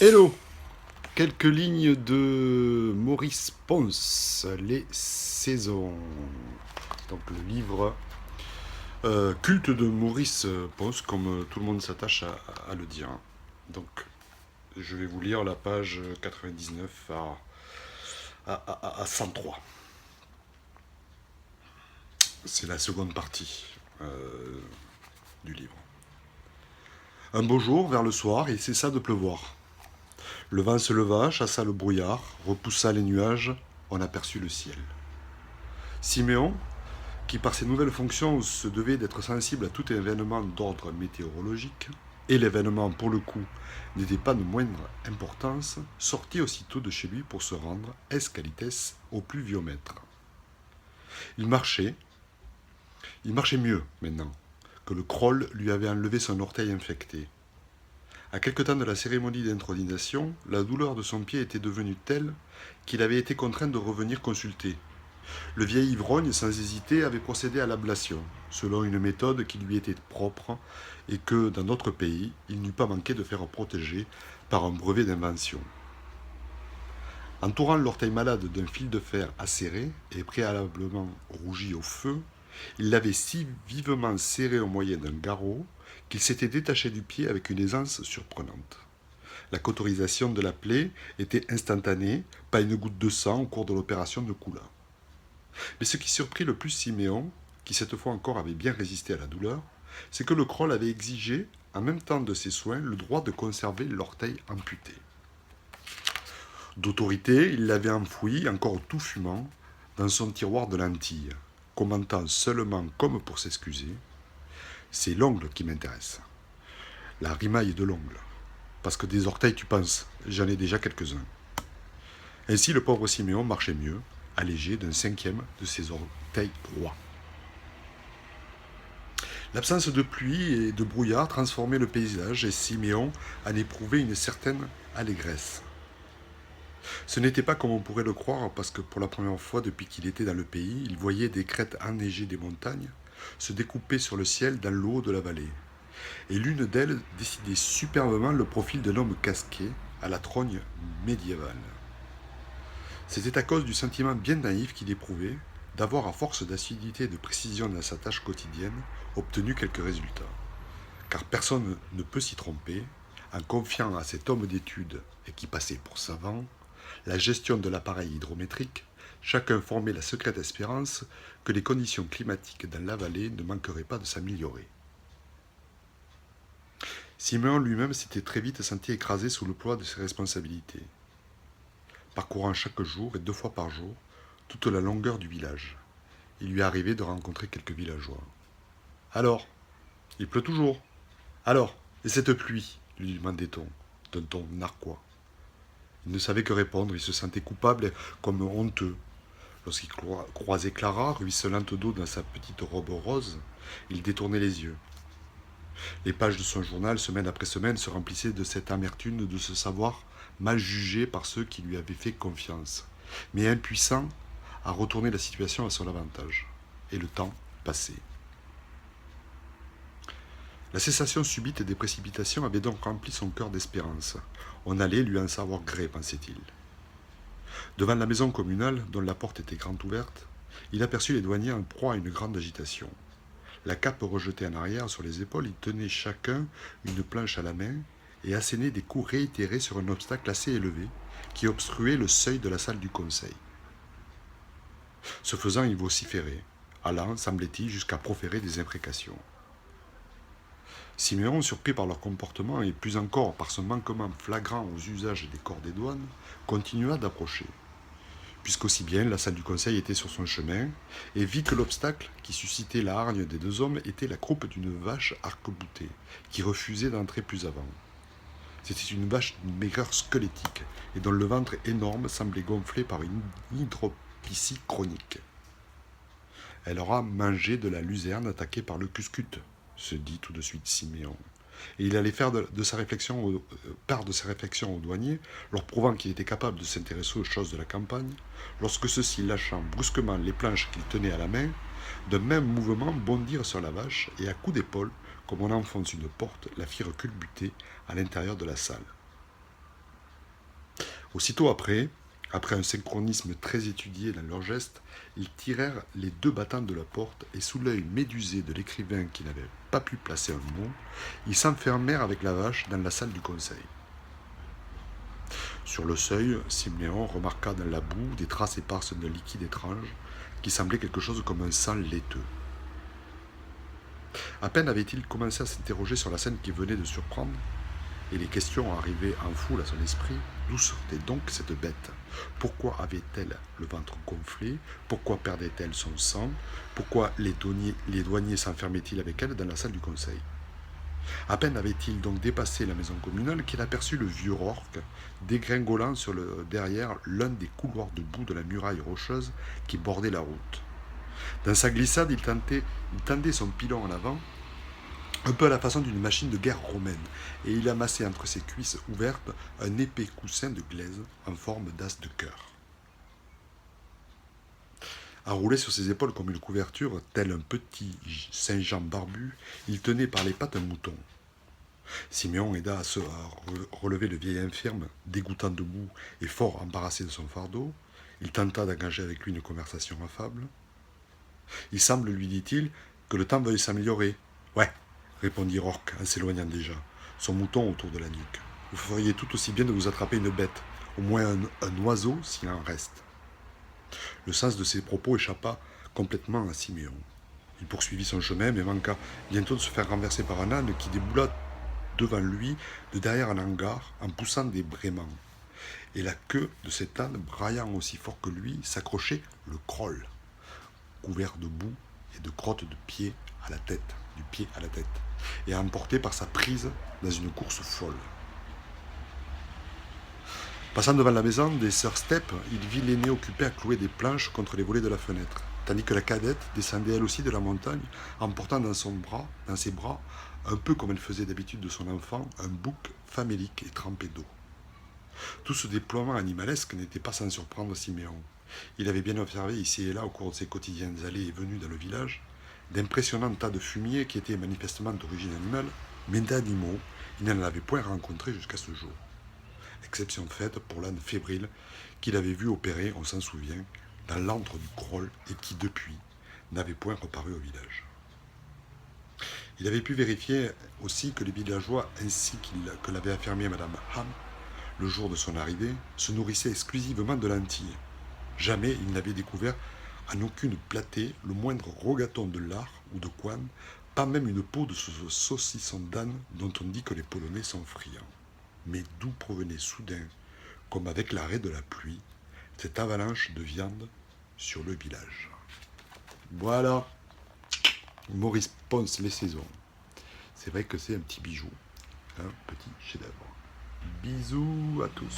Hello! Quelques lignes de Maurice Ponce, Les Saisons. Donc le livre culte de Maurice Ponce, comme tout le monde s'attache à le dire. Donc je vais vous lire la page 99 à 103. C'est la seconde partie du livre. Un beau jour, vers le soir, il cessa de pleuvoir. Le vent se leva, chassa le brouillard, repoussa les nuages, on aperçut le ciel. Siméon, qui par ses nouvelles fonctions se devait d'être sensible à tout événement d'ordre météorologique, et l'événement pour le coup n'était pas de moindre importance, sortit aussitôt de chez lui pour se rendre, escalites, au pluviomètre. Il marchait mieux maintenant, que le croll lui avait enlevé son orteil infecté. À quelque temps de la cérémonie d'intronisation, la douleur de son pied était devenue telle qu'il avait été contraint de revenir consulter. Le vieil ivrogne, sans hésiter, avait procédé à l'ablation, selon une méthode qui lui était propre et que, dans d'autres pays, il n'eût pas manqué de faire protéger par un brevet d'invention. Entourant l'orteil malade d'un fil de fer acéré et préalablement rougi au feu, il l'avait si vivement serré au moyen d'un garrot qu'il s'était détaché du pied avec une aisance surprenante. La cauterisation de la plaie était instantanée, pas une goutte de sang au cours de l'opération ne coula. Mais ce qui surprit le plus Siméon, qui cette fois encore avait bien résisté à la douleur, c'est que le croll avait exigé, en même temps de ses soins, le droit de conserver l'orteil amputé. D'autorité, il l'avait enfoui, encore tout fumant, dans son tiroir de lentilles, commentant seulement comme pour s'excuser. C'est l'ongle qui m'intéresse. La rimaille de l'ongle. Parce que des orteils, tu penses, j'en ai déjà quelques-uns. Ainsi, le pauvre Siméon marchait mieux, allégé d'un cinquième de ses orteils droits. L'absence de pluie et de brouillard transformait le paysage et Siméon en éprouvait une certaine allégresse. Ce n'était pas comme on pourrait le croire, parce que pour la première fois depuis qu'il était dans le pays, il voyait des crêtes enneigées des montagnes se découper sur le ciel dans le haut de la vallée. Et l'une d'elles décidait superbement le profil d'un homme casqué à la trogne médiévale. C'était à cause du sentiment bien naïf qu'il éprouvait d'avoir, à force d'assiduité et de précision dans sa tâche quotidienne, obtenu quelques résultats. Car personne ne peut s'y tromper, en confiant à cet homme d'études et qui passait pour savant la gestion de l'appareil hydrométrique, chacun formait la secrète espérance que les conditions climatiques dans la vallée ne manqueraient pas de s'améliorer. Siméon lui-même s'était très vite senti écrasé sous le poids de ses responsabilités, parcourant chaque jour et 2 fois par jour toute la longueur du village. Il lui arrivait de rencontrer quelques villageois. Alors, il pleut toujours. Alors, et cette pluie lui demandait-on, d'un ton narquois. Il ne savait que répondre, il se sentait coupable comme honteux. Lorsqu'il croisait Clara, ruisselante d'eau dans sa petite robe rose, il détournait les yeux. Les pages de son journal, semaine après semaine, se remplissaient de cette amertume de se savoir mal jugé par ceux qui lui avaient fait confiance, mais impuissant à retourner la situation à son avantage. Et le temps passait. La cessation subite des précipitations avait donc rempli son cœur d'espérance. On allait lui en savoir gré, pensait-il. Devant la maison communale, dont la porte était grande ouverte, il aperçut les douaniers en proie à une grande agitation. La cape rejetée en arrière sur les épaules, ils tenaient chacun une planche à la main et assénaient des coups réitérés sur un obstacle assez élevé qui obstruait le seuil de la salle du conseil. Ce faisant, ils vociféraient, allant, semblait-il, jusqu'à proférer des imprécations. Siméon, surpris par leur comportement et plus encore par son manquement flagrant aux usages des corps des douanes, continua d'approcher. Puisqu'aussi bien la salle du conseil était sur son chemin, et vit que l'obstacle qui suscitait la hargne des deux hommes était la croupe d'une vache arc-boutée, qui refusait d'entrer plus avant. C'était une vache d'une maigreur squelettique, et dont le ventre énorme semblait gonflé par une hydropésie chronique. Elle aura mangé de la luzerne attaquée par le cuscute, se dit tout de suite Siméon. Et il allait faire part de ses réflexions aux douaniers, leur prouvant qu'il était capable de s'intéresser aux choses de la campagne, lorsque ceux-ci, lâchant brusquement les planches qu'ils tenaient à la main, d'un même mouvement bondirent sur la vache et à coups d'épaule, comme on enfonce une porte, la firent culbuter à l'intérieur de la salle. Aussitôt après un synchronisme très étudié dans leurs gestes, ils tirèrent les deux battants de la porte et sous l'œil médusé de l'écrivain qui n'avait pas pu placer un mot, ils s'enfermèrent avec la vache dans la salle du conseil. Sur le seuil, Siméon remarqua dans la boue des traces éparses d'un liquide étrange qui semblait quelque chose comme un sang laiteux. À peine avait-il commencé à s'interroger sur la scène qui venait de surprendre, et les questions arrivaient en foule à son esprit. D'où sortait donc cette bête? Pourquoi avait-elle le ventre gonflé? Pourquoi perdait-elle son sang? Pourquoi les douaniers s'enfermaient-ils avec elle dans la salle du conseil? À peine avait-il donc dépassé la maison communale qu'il aperçut le vieux Rourke dégringolant derrière l'un des couloirs de boue de la muraille rocheuse qui bordait la route. Dans sa glissade, il tendait son pilon en avant, un peu à la façon d'une machine de guerre romaine, et il amassait entre ses cuisses ouvertes un épais coussin de glaise en forme d'as de cœur. Enroulé sur ses épaules comme une couverture, tel un petit Saint-Jean barbu, il tenait par les pattes un mouton. Siméon aida à relever le vieil infirme, dégoûtant debout et fort embarrassé de son fardeau. Il tenta d'engager avec lui une conversation affable. Il semble, lui dit-il, que le temps veuille s'améliorer. Ouais, répondit Rourke en s'éloignant déjà, son mouton autour de la nuque. Vous feriez tout aussi bien de vous attraper une bête, au moins un oiseau s'il en reste. Le sens de ses propos échappa complètement à Siméon. Il poursuivit son chemin, mais manqua bientôt de se faire renverser par un âne qui déboula devant lui de derrière un hangar en poussant des braiements. Et la queue de cet âne, braillant aussi fort que lui, s'accrochait le croll, couvert de boue et de crottes de pied à la tête, du pied à la tête, et emporté par sa prise dans une course folle. Passant devant la maison des sœurs Steppe, il vit l'aînée occupée à clouer des planches contre les volets de la fenêtre, tandis que la cadette descendait elle aussi de la montagne, en portant dans ses bras, un peu comme elle faisait d'habitude de son enfant, un bouc famélique et trempé d'eau. Tout ce déploiement animalesque n'était pas sans surprendre Siméon. Il avait bien observé ici et là, au cours de ses quotidiennes allées et venues dans le village, d'impressionnants tas de fumier qui étaient manifestement d'origine animale, mais d'animaux, il n'en avait point rencontré jusqu'à ce jour. Exception faite pour l'âne fébrile qu'il avait vu opérer, on s'en souvient, dans l'antre du Croll et qui, depuis, n'avait point reparu au village. Il avait pu vérifier aussi que les villageois, ainsi que l'avait affirmé Madame Ham, le jour de son arrivée, se nourrissaient exclusivement de lentilles. Jamais il n'avait découvert en aucune platée le moindre rogaton de lard ou de couenne, pas même une peau de ce saucisson d'âne dont on dit que les Polonais sont friands. Mais d'où provenait soudain, comme avec l'arrêt de la pluie, cette avalanche de viande sur le village? Voilà, Maurice Ponce, Les Saisons. C'est vrai que c'est un petit bijou, un petit chef-d'œuvre. Bisous à tous.